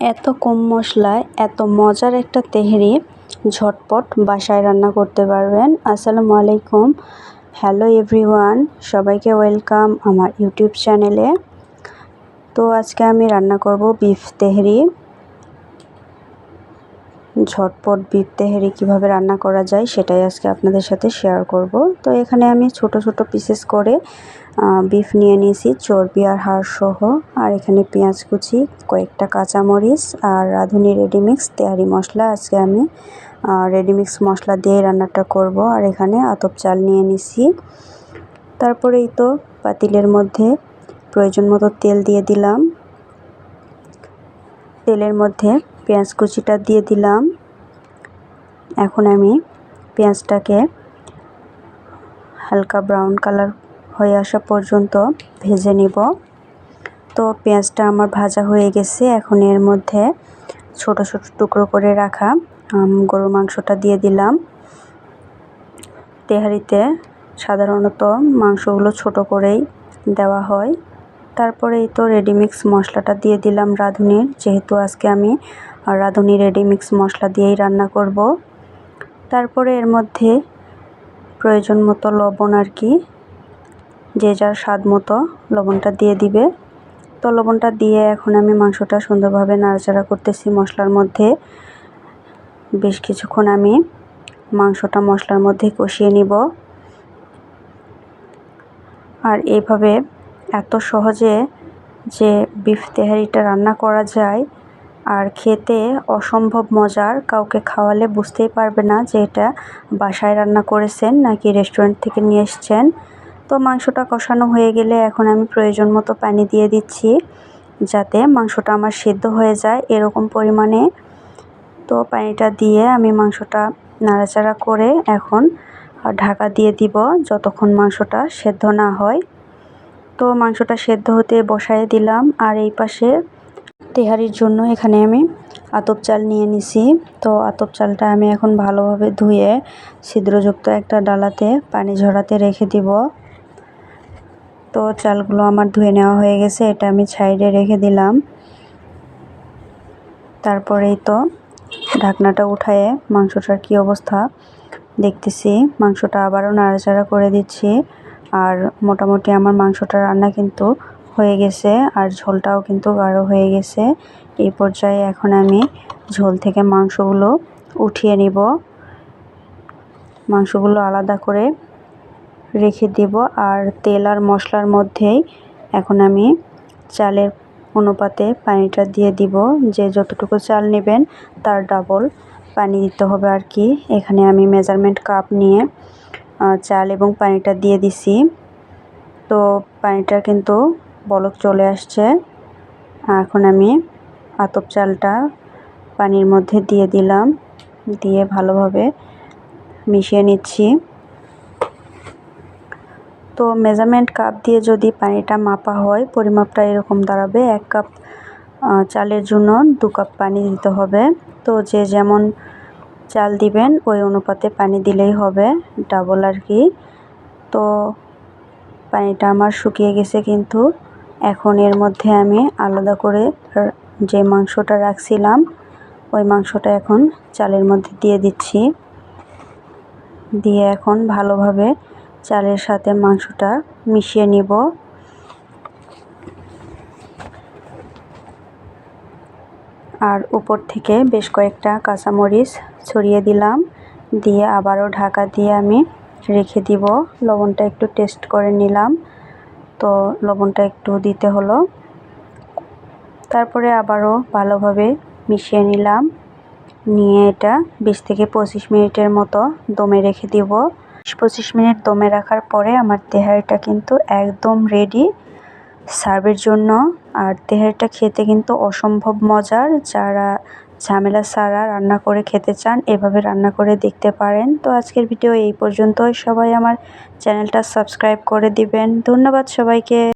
এত কম মশলায় এত মজার একটা তেহরি ঝটপট বাসায় রান্না করতে পারবেন। আসসালামু আলাইকুম, হ্যালো এভরিওয়ান, সবাইকে ওয়েলকাম আমার ইউটিউব চ্যানেলে। তো আজকে আমি রান্না করব বিফ তেহরি। ঝটপট বিফ তেহরি কিভাবে রান্না করা যায় সেটাই আজকে আপনাদের সাথে শেয়ার করব। তো এখানে আমি ছোট ছোট পিসেস করে বিফ নিয়ে নিয়েছি, চর্বি আর হাড় সহ। আর এখানে পেঁয়াজ কুচি, কয়েকটা কাঁচামরিচ আর রাঁধুনি রেডিমিক্স তেহারি মশলা। আজকে আমি রেডিমিক্স মশলা দিয়ে রান্নাটা করব। আর এখানে আতপ চাল নিয়ে নিছি। তারপরেই তো পাতিলের মধ্যে প্রয়োজন মতো তেল দিয়ে দিলাম। তেলের মধ্যে পেঁয়াজ কুচিটা দিয়ে দিলাম। এখন আমি পেঁয়াজটাকে হালকা ব্রাউন কালার হয়ে আসা পর্যন্ত ভেজে নিব। তো পেঁয়াজটা আমার ভাজা হয়ে গেছে। এখন এর মধ্যে ছোট ছোট টুকরো করে রাখা গরুর মাংসটা দিয়ে দিলাম। তেহারিতে সাধারণত মাংসগুলো ছোট করেই দেওয়া হয়। তারপরে এই তো রেডিমিক্স মশলাটা দিয়ে দিলাম রাঁধুনির, যেহেতু আজকে আমি রাঁধুনি রেডিমিক্স মশলা দিয়েই রান্না করব। তারপরে এর মধ্যে প্রয়োজন মতো লবণ, আর কি যে যার স্বাদ মতো লবণটা দিয়ে দিবে। তো লবণটা দিয়ে এখন আমি মাংসটা সুন্দরভাবে নাড়াচাড়া করতেছি মশলার মধ্যে। বেশ কিছুক্ষণ আমি মাংসটা মশলার মধ্যে কষিয়ে নিব। আর এইভাবে এত সহজে যে বিফ তেহারিটা রান্না করা যায় আর খেতে অসম্ভব মজার, কাউকে খাওয়ালে বুঝতেই পারবে না যে এটা বাসায় রান্না করেছেন নাকি রেস্টুরেন্ট থেকে নিয়ে এসছেন। তো মাংসটা কষানো হয়ে গেলে এখন আমি প্রয়োজন মতো পানি দিয়ে দিচ্ছি, যাতে মাংসটা আমার সেদ্ধ হয়ে যায় এরকম পরিমাণে। তো পানিটা দিয়ে আমি মাংসটা নাড়াচাড়া করে এখন ঢাকা দিয়ে দিব যতক্ষণ মাংসটা সেদ্ধ না হয়। তো মাংসটা সেদ্ধ হতে বসায় দিলাম। আর এই পাশে তেহারির জন্য এখানে আমি আতপ চাল নিয়ে নিছি। তো আতপ চালটা আমি এখন ভালোভাবে ধুয়ে ছিদ্রযুক্ত একটা ডালাতে পানি ঝরাতে রেখে দিব। তো চালগুলো আমার ধুয়ে নেওয়া হয়ে গেছে, এটা আমি সাইডে রেখে দিলাম। তারপরেই তো ঢাকনাটা উঠায়ে মাংসটার কি অবস্থা দেখতেছি। মাংসটা আবারও নাড়াচাড়া করে দিচ্ছি। আর মোটামুটি আমার মাংসটা রান্না কিন্তু হয়ে গেছে, আর ঝোলটাও কিন্তু গাঢ় হয়ে গেছে। এই পর্যায়ে এখন আমি ঝোল থেকে মাংসগুলো উঠিয়ে নিব। মাংসগুলো আলাদা করে রেখে দিব। আর তেল আর মশলার মধ্যেই এখন আমি চালের অনুপাতে পানিটা দিয়ে দিব। যে যতটুকু চাল নেবেন তার ডাবল পানি দিতে হবে আর কি। এখানে আমি মেজারমেন্ট কাপ নিয়ে চাল এবং পানিটা দিয়ে দিছি। তো পানিটা কিন্তু বলক চলে আসছে। এখন আমি আতপ চালটা পানির মধ্যে দিয়ে দিলাম, দিয়ে ভালোভাবে মিশিয়ে নিচ্ছি। তো মেজারমেন্ট কাপ দিয়ে যদি পানিটা মাপা হয়, পরিমাপটা এরকম দাঁড়াবে, 1 কাপ চালের জন্য 2 কাপ পানি দিতে হবে। তো যে যেমন চাল দিবেন ওই অনুপাতে পানি দিলেই হবে, ডাবল আর কি। তো পানিটা আমার শুকিয়ে গেছে কিন্তু। এখন এর মধ্যে আমি আলাদা করে যে মাংসটা রাখছিলাম ওই মাংসটা এখন চালের মধ্যে দিয়ে দিচ্ছি। দিয়ে এখন ভালোভাবে চালের সাথে মাংসটা মিশিয়ে নিব। আর উপর থেকে বেশ কয়েকটা কাঁচামরিচ ছড়িয়ে দিলাম, দিয়ে আবারও ঢাকা দিয়ে আমি রেখে দিব। লবণটা একটু টেস্ট করে নিলাম, তো লবণটা একটু দিতে হলো। তারপরে আবারও ভালোভাবে মিশিয়ে নিলাম, নিয়ে এটা 20 থেকে 25 মিনিটের মতো দমে রেখে দিব। 25 মিনিট দমে রাখার পরে আমার তেহারিটা কিন্তু একদম রেডি সার্ভের জন্য। আর তেহারিটা খেতে কিন্তু অসম্ভব মজার। যারা ঝামেলা ছাড়া রান্না করে খেতে চান এভাবে রান্না করে দেখতে পারেন। তো আজকের ভিডিও এই পর্যন্তই। সবাই আমার চ্যানেলটা সাবস্ক্রাইব করে দিবেন। ধন্যবাদ সবাইকে।